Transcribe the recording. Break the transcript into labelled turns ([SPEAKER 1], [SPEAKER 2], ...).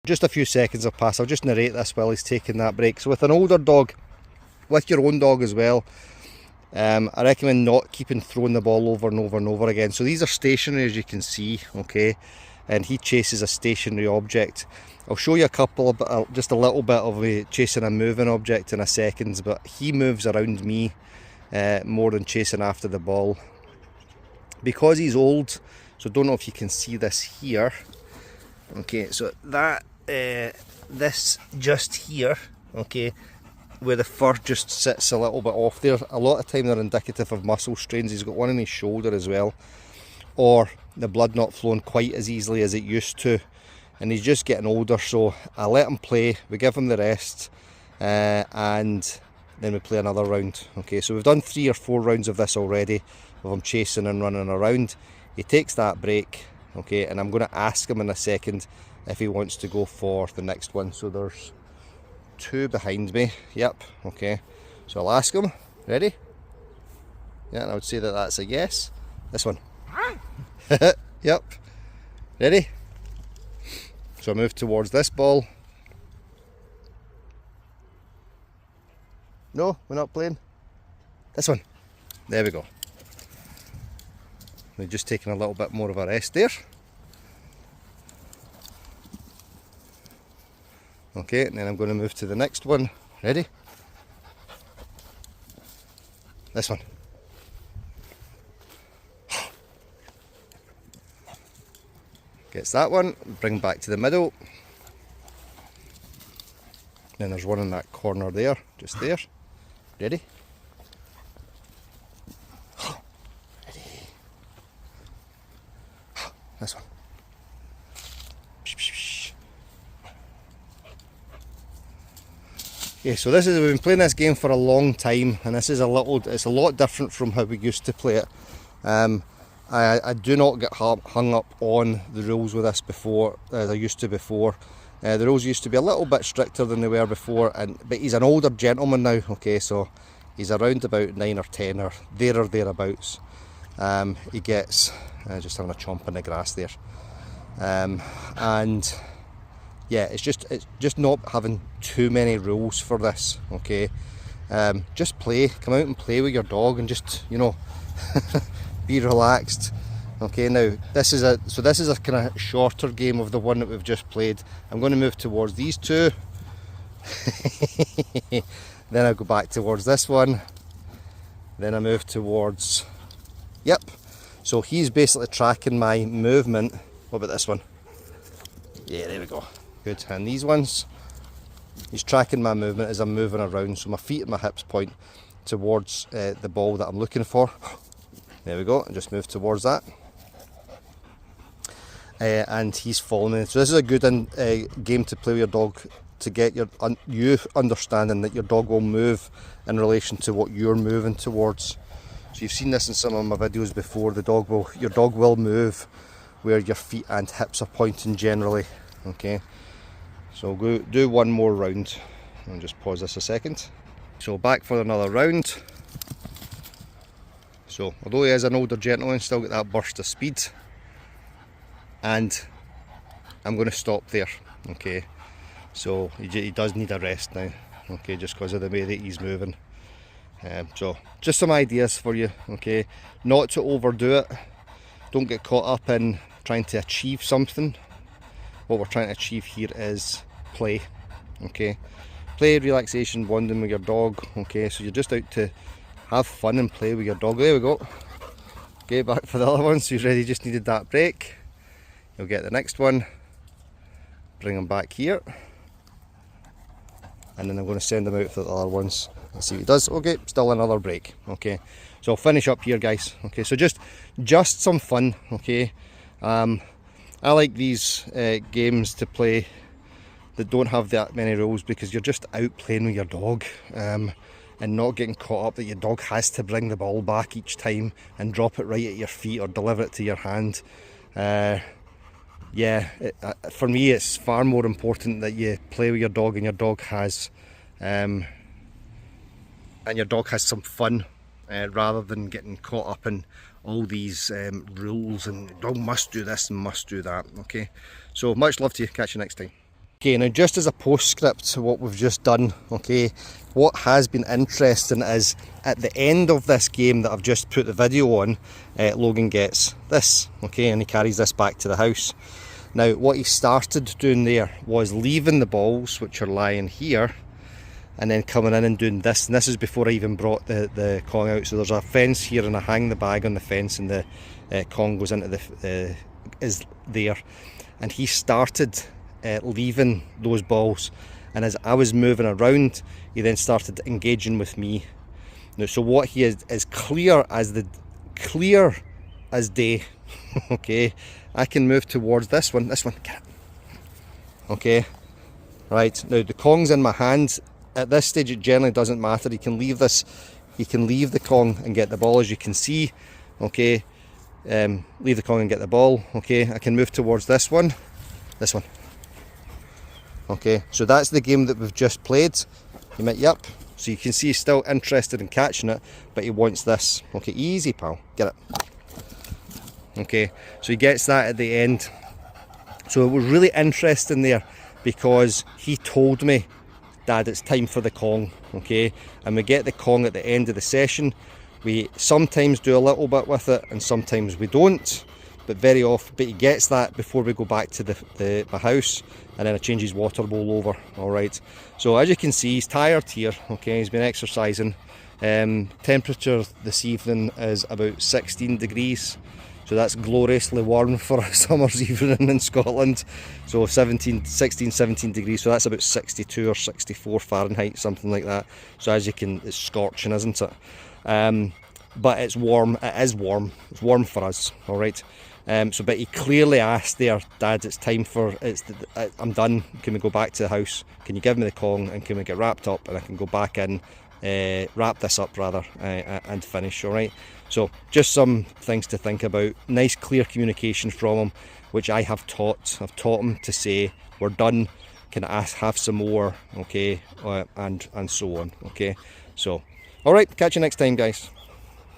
[SPEAKER 1] Just a few seconds have passed. I'll just narrate this while he's taking that break. So with an older dog, with your own dog as well, I recommend not throwing the ball over and over and over again. So these are stationary, as you can see, okay, and he chases a stationary object. I'll show you a couple, just a little bit of chasing a moving object in a second, but he moves around me more than chasing after the ball. Because he's old, so don't know if you can see this here. Okay, so that this just here, okay, where the fur just sits a little bit off there, a lot of time they're indicative of muscle strains. He's got one in his shoulder as well, or the blood not flowing quite as easily as it used to, and he's just getting older. So I let him play, we give him the rest, and then we play another round. Okay, so we've done 3 or 4 rounds of this already, of him chasing and running around. He takes that break, okay, and I'm going to ask him in a second if he wants to go for the next one. So there's 2 behind me. Yep, okay, so I'll ask him. Ready? Yeah, and I would say that that's a yes. This one. Yep. Ready? So I move towards this ball. No, we're not playing. This one. There we go. We're just taking a little bit more of a rest there. Okay, and then I'm going to move to the next one. Ready? This one. Gets that one, bring back to the middle. Then there's one in that corner there, just there. Ready? Ready. This one. Okay, so we've been playing this game for a long time, and it's a lot different from how we used to play it. I do not get hung up on the rules with this as I used to before. The rules used to be a little bit stricter than they were before, but he's an older gentleman now, okay, so he's around about 9 or 10 or thereabouts. He gets, just having a chomp in the grass there. And yeah, it's just not having too many rules for this, okay. Just play, come out and play with your dog, and just, you know, be relaxed. Okay, now this is a kind of shorter game of the one that we've just played. I'm going to move towards these 2. Then I'll go back towards this one. Then I move towards, yep. So he's basically tracking my movement. What about this one? Yeah, there we go. Good. And these ones, he's tracking my movement as I'm moving around. So my feet and my hips point towards the ball that I'm looking for. There we go, and just move towards that. And he's following. So this is a good game to play with your dog, to get you understanding that your dog will move in relation to what you're moving towards. So you've seen this in some of my videos before. Your dog will move where your feet and hips are pointing generally. Okay, so go do one more round. I'll just pause this a second. So back for another round. So although he is an older gentleman, still got that burst of speed, and I'm going to stop there. Okay, so he does need a rest now, okay, just because of the way that he's moving. So just some ideas for you, okay, not to overdo it. Don't get caught up in trying to achieve something. What we're trying to achieve here is play, okay, play, relaxation, bonding with your dog. Okay, so you're just out to have fun and play with your dog. There we go. Okay, back for the other one. So he's ready, just needed that break. You'll get the next one, bring him back here, and then I'm going to send him out for the other ones. Let's see what he does. Okay, still another break. Okay, so I'll finish up here, guys. Okay, so just some fun. Okay, I like these games to play that don't have that many rules, because you're just out playing with your dog, and not getting caught up that your dog has to bring the ball back each time and drop it right at your feet or deliver it to your hand. Yeah, for me it's far more important that you play with your dog, and your dog has some fun, rather than getting caught up in all these rules and dog must do this and must do that. Okay, so much love to you, catch you next time. Okay, now just as a postscript to what we've just done, okay, what has been interesting is at the end of this game that I've just put the video on, Logan gets this, okay, and he carries this back to the house. Now what he started doing there was leaving the balls, which are lying here, and then coming in and doing this, and this is before I even brought the Kong out. So there's a fence here and I hang the bag on the fence and the Kong goes into the, is there, and he started leaving those balls, and as I was moving around he then started engaging with me. Now so what he is clear as day. Okay, I can move towards this one, get it. Okay, right, now the Kong's in my hand. At this stage it generally doesn't matter, he can leave this, he can leave the Kong and get the ball, as you can see. Okay, leave the Kong and get the ball. Okay, I can move towards this one. Okay, so that's the game that we've just played. He might, yep, so you can see he's still interested in catching it, but he wants this. Okay, easy pal, get it. Okay, so he gets that at the end. So it was really interesting there because he told me, Dad, it's time for the Kong. Okay, and we get the Kong at the end of the session. We sometimes do a little bit with it and sometimes we don't, but very often, but he gets that before we go back to my house, and then I change his water bowl over. All right, so as you can see, he's tired here. Okay, he's been exercising. Temperature this evening is about 16 degrees, so that's gloriously warm for a summer's evening in Scotland. So 16, 17 degrees, so that's about 62 or 64 Fahrenheit, something like that. So as you can, it's scorching, isn't it? But it's warm, it's warm for us. All right, but he clearly asked there, Dad, it's time for, I'm done, can we go back to the house, can you give me the Kong and can we get wrapped up and I can go back in, wrap this up rather, and finish. All right, so just some things to think about. Nice clear communication from him, which I've taught him to say, we're done, can I have some more, okay, and so on. Okay, so all right, catch you next time, guys.